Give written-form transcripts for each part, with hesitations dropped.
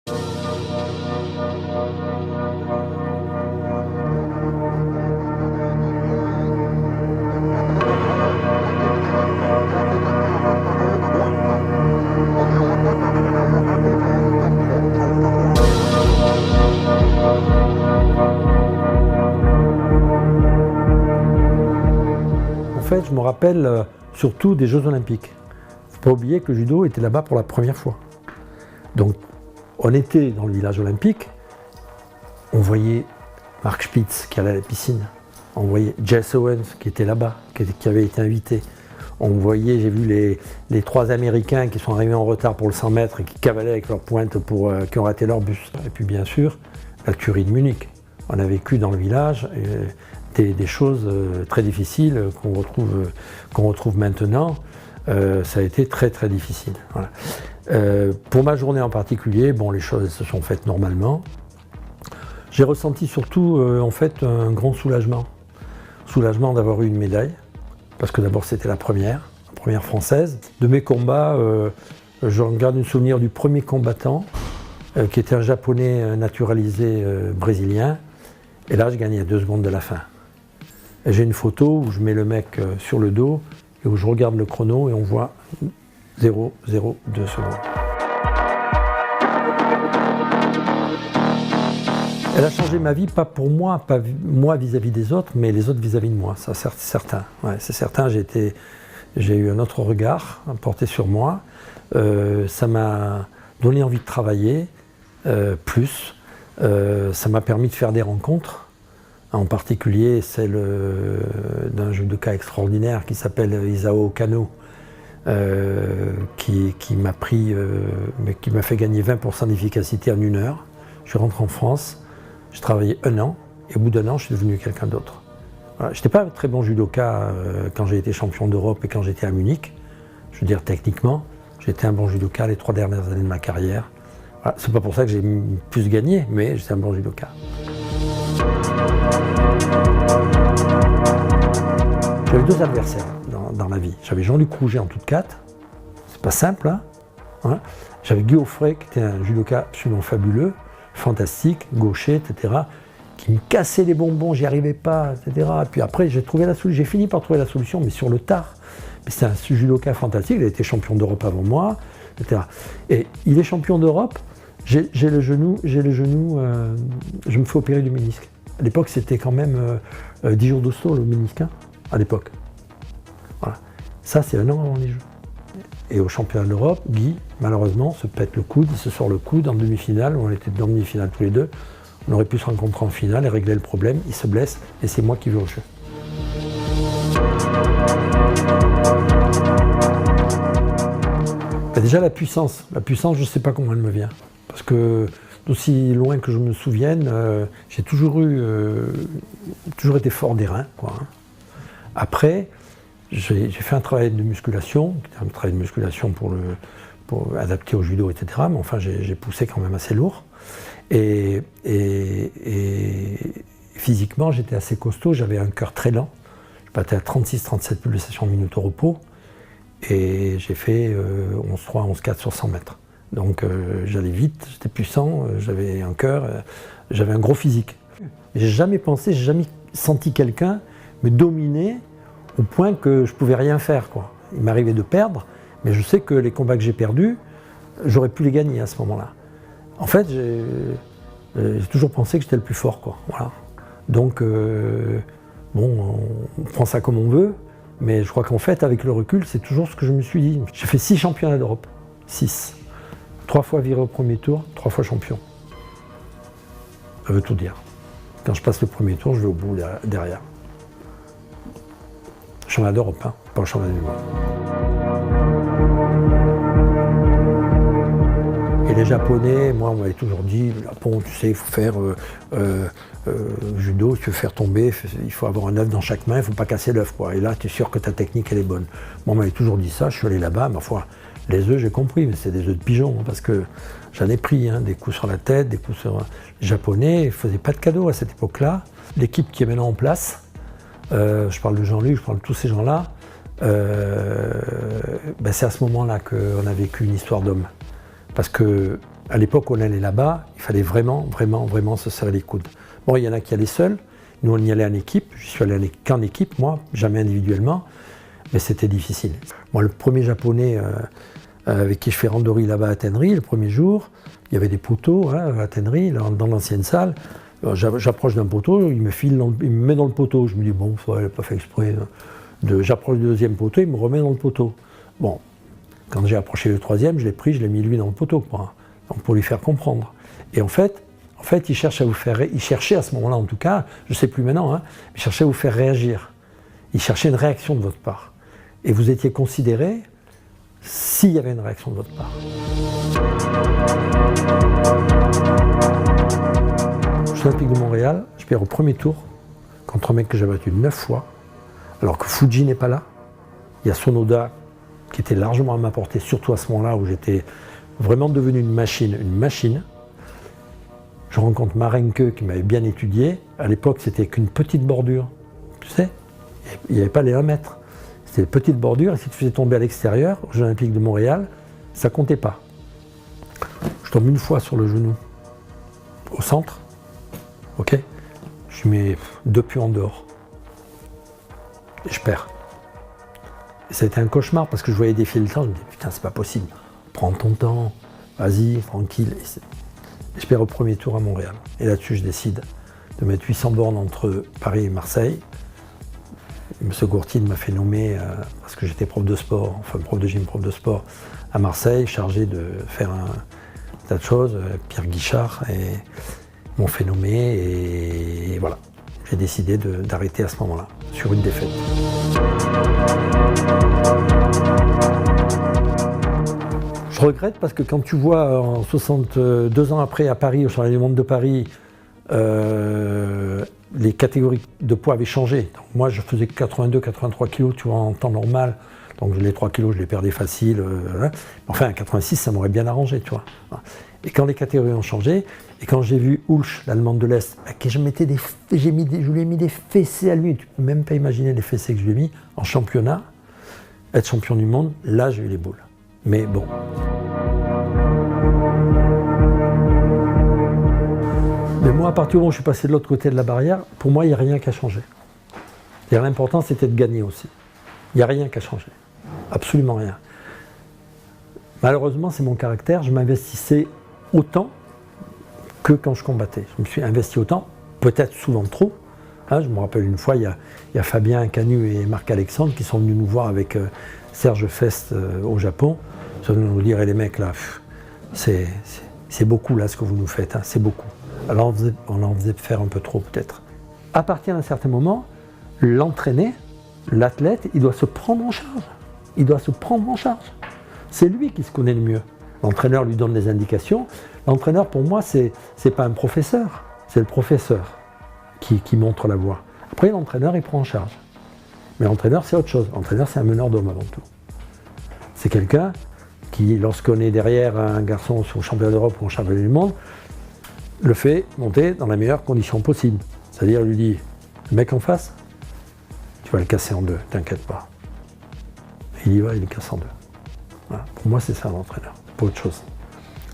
En fait, je me rappelle surtout des Jeux Olympiques. Il ne faut pas oublier que le judo était là-bas pour la première fois. Donc, on était dans le village olympique, on voyait Mark Spitz qui allait à la piscine, on voyait Jess Owens qui était là-bas, qui avait été invité. On voyait, j'ai vu les 3 Américains qui sont arrivés en retard pour le 100 mètres et qui cavalaient avec leur pointe qui ont raté leur bus. Et puis bien sûr, la tuerie de Munich. On a vécu dans le village des choses très difficiles qu'on retrouve maintenant. Ça a été très très difficile. Voilà. Pour ma journée en particulier, bon, les choses se sont faites normalement. J'ai ressenti surtout en fait un grand soulagement. Soulagement d'avoir eu une médaille, parce que d'abord c'était la première française. De mes combats, je garde un souvenir du premier combattant, qui était un japonais naturalisé brésilien. Et là, je gagnais à 2 secondes de la fin. Et j'ai une photo où je mets le mec sur le dos et où je regarde le chrono et on voit 0,02 secondes. Elle a changé ma vie, pas pour moi, pas moi vis-à-vis des autres, mais les autres vis-à-vis de moi, ça c'est certain. Ouais, c'est certain, j'ai eu un autre regard porté sur moi. Ça m'a donné envie de travailler plus. Ça m'a permis de faire des rencontres. En particulier celle d'un judoka extraordinaire qui s'appelle Isao Kano, qui m'a fait gagner 20% d'efficacité en 1 heure. Je suis rentré en France, j'ai travaillé 1 an, et au bout d'1 an, je suis devenu quelqu'un d'autre. Voilà. Je n'étais pas un très bon judoka quand j'ai été champion d'Europe et quand j'étais à Munich. Je veux dire, techniquement, j'étais un bon judoka les 3 dernières années de ma carrière. Voilà. C'est pas pour ça que j'ai plus gagné, mais j'étais un bon judoka. J'avais 2 adversaires dans la vie. J'avais Jean-Luc Rouget en toute 4, c'est pas simple, hein. J'avais Guy Offray qui était un judoka absolument fabuleux, fantastique, gaucher, etc., qui me cassait les bonbons, j'y arrivais pas, etc. Et puis après, j'ai fini par trouver la solution, mais sur le tard. Mais c'était un judoka fantastique, il a été champion d'Europe avant moi, etc. Et il est champion d'Europe, j'ai le genou, je me fais opérer du ménisque. À l'époque, c'était quand même 10 jours d'hosto, le ménisque, hein, à l'époque. Voilà. Ça, c'est 1 an avant les Jeux. Et au championnat d'Europe, Guy, malheureusement, se pète le coude, il se sort le coude en demi-finale, on était en demi-finale tous les deux. On aurait pu se rencontrer en finale et régler le problème, il se blesse, et c'est moi qui vais au jeu. Ben déjà, la puissance, je ne sais pas comment elle me vient. Parce que, d'aussi loin que je me souvienne, j'ai toujours été fort des reins, quoi, hein. Après, j'ai fait un travail de musculation, qui était un travail de musculation pour adapter au judo, etc. Mais enfin, j'ai poussé quand même assez lourd. Et physiquement, j'étais assez costaud, j'avais un cœur très lent. Je battais à 36-37 pulsations minutes au repos. Et j'ai fait 11,3, 11,4 sur 100 mètres. Donc j'allais vite, j'étais puissant, j'avais un cœur, j'avais un gros physique. J'ai jamais senti quelqu'un me dominer au point que je pouvais rien faire, quoi. Il m'arrivait de perdre, mais je sais que les combats que j'ai perdus, j'aurais pu les gagner à ce moment-là. En fait, j'ai toujours pensé que j'étais le plus fort, quoi. Voilà. Donc, bon, on prend ça comme on veut, mais je crois qu'en fait, avec le recul, c'est toujours ce que je me suis dit. J'ai fait 6 championnats d'Europe. 6. 3 fois viré au premier tour, 3 fois champion. Ça veut tout dire. Quand je passe le premier tour, je vais au bout derrière. Championnat d'Europe, hein, pas le championnat du monde. Et les Japonais, moi, on m'avait toujours dit, le Japon, tu sais, il faut faire judo, si tu veux faire tomber, il faut avoir un œuf dans chaque main, il ne faut pas casser l'œuf, quoi. Et là, tu es sûr que ta technique, elle est bonne. Moi, on m'avait toujours dit ça, je suis allé là-bas, ma foi, les œufs, j'ai compris, mais c'est des œufs de pigeon, hein, parce que j'en ai pris, hein, des coups sur la tête, des coups sur... Les Japonais, ils ne faisaient pas de cadeaux à cette époque-là. L'équipe qui est maintenant en place, je parle de Jean-Luc, je parle de tous ces gens-là, ben c'est à ce moment-là qu'on a vécu une histoire d'homme. Parce que À l'époque, on allait là-bas, il fallait vraiment se serrer les coudes. Bon, il y en a qui allaient seuls, nous on y allait en équipe, je suis allé qu'en équipe, moi, jamais individuellement, mais c'était difficile. Moi, le premier japonais avec qui je fais randonnée là-bas à Tenri, le premier jour, il y avait des poteaux à Tenri, dans l'ancienne salle. J'approche d'un poteau, il me met dans le poteau. Je me dis, bon, il n'a pas fait exprès. J'approche du deuxième poteau, il me remet dans le poteau. Bon, quand j'ai approché le troisième, je l'ai pris, je l'ai mis lui dans le poteau, quoi. Donc pour lui faire comprendre. Et en fait, il cherchait à ce moment-là, en tout cas, je ne sais plus maintenant, il cherchait à vous faire réagir. Il cherchait une réaction de votre part. Et vous étiez considéré s'il y avait une réaction de votre part. Jeux Olympiques de Montréal, je perds au premier tour contre un mec que j'ai battu 9 fois, alors que Fuji n'est pas là. Il y a Sonoda qui était largement à ma portée, surtout à ce moment-là où j'étais vraiment devenu une machine. Je rencontre Marenke qui m'avait bien étudié. À l'époque, c'était qu'une petite bordure, tu sais, il n'y avait pas les 1 mètre. C'était une petite bordure, et si tu faisais tomber à l'extérieur, aux Jeux Olympiques de Montréal, ça comptait pas. Je tombe une fois sur le genou, au centre, ok, je mets 2 pieds en dehors, et je perds. Et ça a été un cauchemar, parce que je voyais défiler le temps, je me dis, putain, c'est pas possible, prends ton temps, vas-y, tranquille. Et je perds au premier tour à Montréal. Et là-dessus, je décide de mettre 800 bornes entre Paris et Marseille. M. Gourtine m'a fait nommer, parce que j'étais prof de sport, enfin prof de gym, prof de sport, à Marseille, chargé de faire un tas de choses, Pierre Guichard, et m'ont fait nommer, et voilà. J'ai décidé d'arrêter à ce moment-là, sur une défaite. Je regrette parce que quand tu vois, en 62 ans après, à Paris, au Championnat du monde de Paris, les catégories de poids avaient changé. Donc moi, je faisais 82-83 kg, tu vois, en temps normal. Donc les 3 kg, je les perdais facile. Enfin, à 86, ça m'aurait bien arrangé, tu vois. Et quand les catégories ont changé, et quand j'ai vu Ulch, l'Allemande de l'Est, que je lui ai mis des fessées à lui, tu peux même pas imaginer les fessées que je lui ai mis en championnat, être champion du monde, là, j'ai eu les boules. Mais bon. Mais moi, à partir du moment où je suis passé de l'autre côté de la barrière, pour moi, il n'y a rien qui a changé. L'important, c'était de gagner aussi. Il n'y a rien qui a changé. Absolument rien. Malheureusement, c'est mon caractère. Je m'investissais autant que quand je combattais. Je me suis investi autant, peut-être souvent trop. Je me rappelle une fois, il y a Fabien Canu et Marc Alexandre qui sont venus nous voir avec Serge Fest au Japon. Ils sont venus nous dire, les mecs, là, c'est beaucoup là ce que vous nous faites, c'est beaucoup. Alors on en faisait faire un peu trop peut-être. À partir d'un certain moment, l'entraîné, l'athlète, il doit se prendre en charge. Il doit se prendre en charge. C'est lui qui se connaît le mieux. L'entraîneur lui donne des indications. L'entraîneur, pour moi, c'est pas un professeur, c'est le professeur qui montre la voie. Après, l'entraîneur, il prend en charge. Mais l'entraîneur, c'est autre chose. L'entraîneur, c'est un meneur d'hommes avant tout. C'est quelqu'un qui, lorsqu'on est derrière un garçon sur le championnat d'Europe ou au championnat du monde, le fait monter dans les meilleures conditions possibles. C'est-à-dire, il lui dit, le mec en face, tu vas le casser en deux, t'inquiète pas. Et il y va, il le casse en deux. Voilà. Pour moi, c'est ça l'entraîneur, pas autre chose.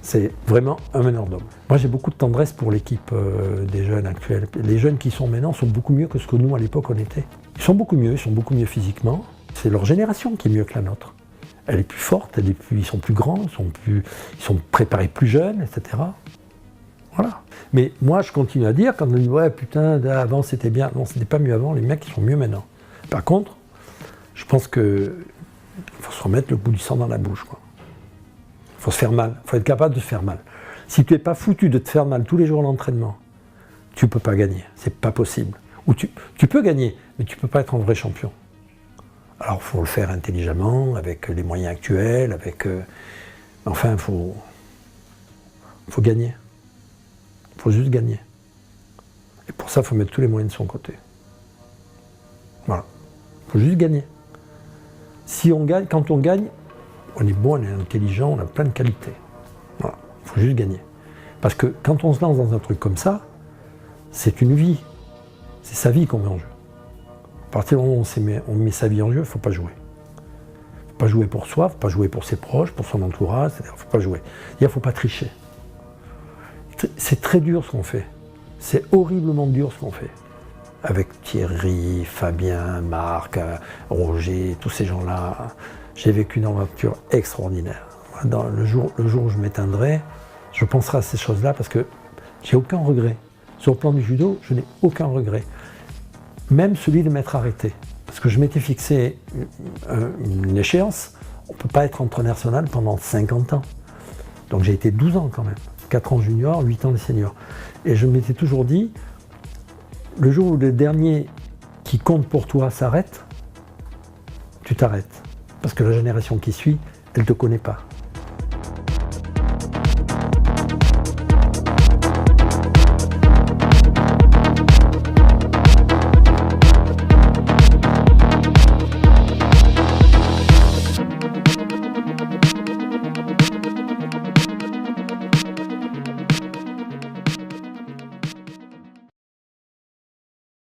C'est vraiment un meneur d'hommes. Moi, j'ai beaucoup de tendresse pour l'équipe des jeunes actuels. Les jeunes qui sont maintenant sont beaucoup mieux que ce que nous, à l'époque, on était. Ils sont beaucoup mieux physiquement. C'est leur génération qui est mieux que la nôtre. Elle est plus forte, ils sont plus grands, ils sont préparés plus jeunes, etc. Voilà. Mais moi, je continue à dire, quand on dit « ouais, putain, avant c'était bien », non, c'était pas mieux avant, les mecs, ils sont mieux maintenant. Par contre, je pense qu'il faut se remettre le bout du sang dans la bouche, quoi. Il faut se faire mal, il faut être capable de se faire mal. Si tu n'es pas foutu de te faire mal tous les jours à l'entraînement, tu ne peux pas gagner, c'est pas possible. Ou tu peux gagner, mais tu ne peux pas être un vrai champion. Alors il faut le faire intelligemment, avec les moyens actuels, enfin, il faut gagner. Il faut juste gagner. Et pour ça, il faut mettre tous les moyens de son côté. Voilà. Il faut juste gagner. Si on gagne, quand on gagne, on est bon, on est intelligent, on a plein de qualités. Voilà. Il faut juste gagner. Parce que quand on se lance dans un truc comme ça, c'est une vie. C'est sa vie qu'on met en jeu. À partir du moment où on met sa vie en jeu, il ne faut pas jouer. Il ne faut pas jouer pour soi, il ne faut pas jouer pour ses proches, pour son entourage, il ne faut pas jouer. Il ne faut pas tricher. c'est très dur ce qu'on fait. C'est horriblement dur ce qu'on fait. Avec Thierry, Fabien, Marc, Roger, tous ces gens-là, j'ai vécu une aventure extraordinaire. Le jour où je m'éteindrai, je penserai à ces choses-là parce que j'ai aucun regret. Sur le plan du judo, je n'ai aucun regret. Même celui de m'être arrêté. Parce que je m'étais fixé une échéance. On ne peut pas être entraîneur national pendant 50 ans. Donc j'ai été 12 ans quand même. 4 ans junior, 8 ans de senior. Et je m'étais toujours dit, le jour où le dernier qui compte pour toi s'arrête, tu t'arrêtes. Parce que la génération qui suit, elle ne te connaît pas.